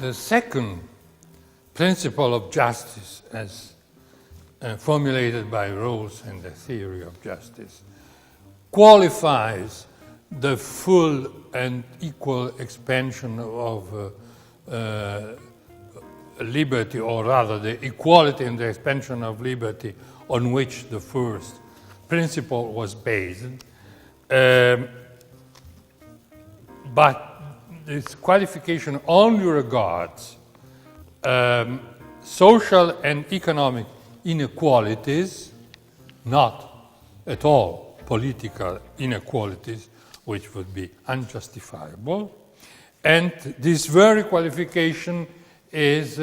the second principle of justice, as formulated by Rawls and the theory of justice, qualifies the full and equal expansion of liberty, or rather the equality and the expansion of liberty on which the first principle was based. But this qualification only regards social and economic inequalities, not at all political inequalities, which would be unjustifiable. And this very qualification is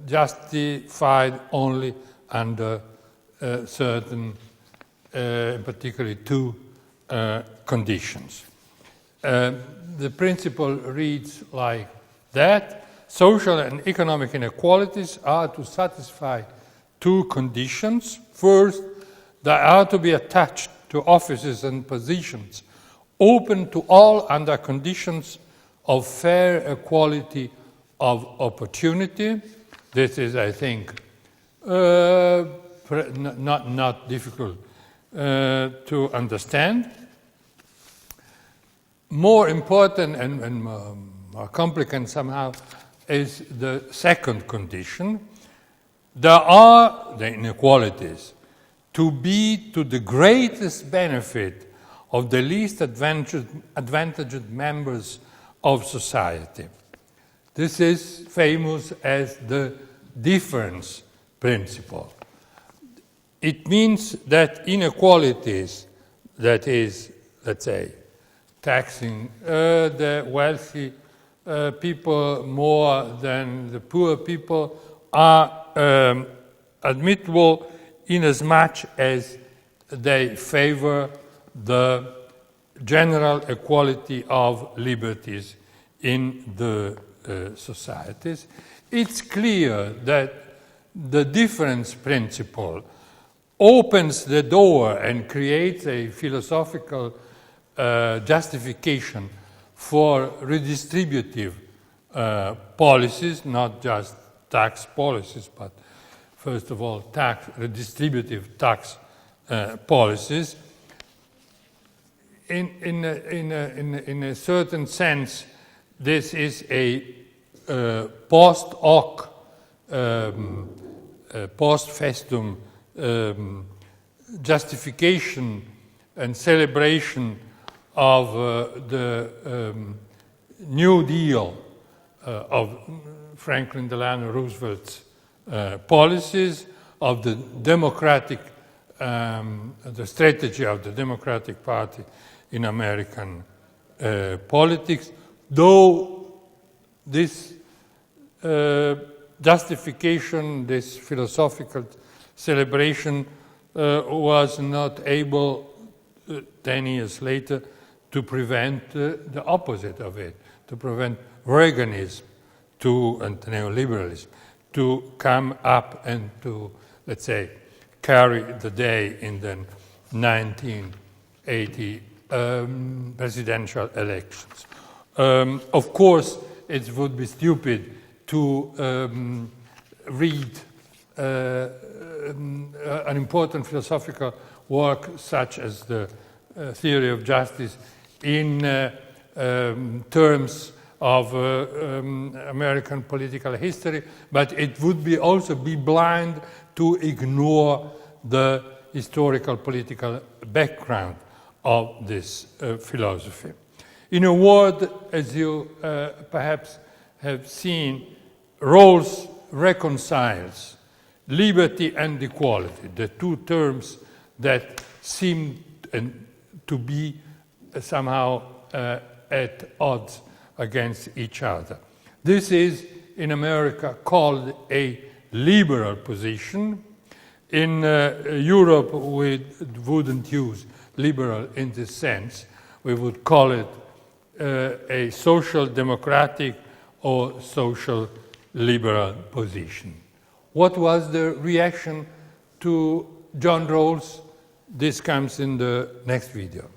justified only under certain, particularly two conditions. The principle reads like that: social and economic inequalities are to satisfy two conditions. First, they are to be attached to offices and positions open to all under conditions of fair equality of opportunity. This is, I think, not difficult to understand. More important and more complicated somehow is the second condition. There are the inequalities to be to the greatest benefit of the least advantaged members of society. This is famous as the difference principle. It means that inequalities, that is, let's say, taxing the wealthy people more than the poor people, are admissible inasmuch as they favor the general equality of liberties in the societies. It's clear that the difference principle opens the door and creates a philosophical justification for redistributive policies, not just tax policies, but first of all, redistributive tax policies. In a certain sense, this is a post hoc, post festum justification and celebration of the New Deal of Franklin Delano Roosevelt's policies, of the democratic, the strategy of the Democratic Party in American politics, though this justification, this philosophical celebration was not able 10 years later to prevent the opposite of it, to prevent Reaganism and neoliberalism to come up and to, let's say, carry the day in the 1980 presidential elections. Of course, it would be stupid to read an important philosophical work such as the Theory of Justice in terms of American political history, but it would also be blind to ignore the historical political background of this philosophy. In a word, as you perhaps have seen, Rawls reconciles liberty and equality, the two terms that seem to be somehow at odds against each other. This is, in America, called a liberal position. In Europe, we wouldn't use liberal in this sense. We would call it a social democratic or social liberal position. What was the reaction to John Rawls? This comes in the next video.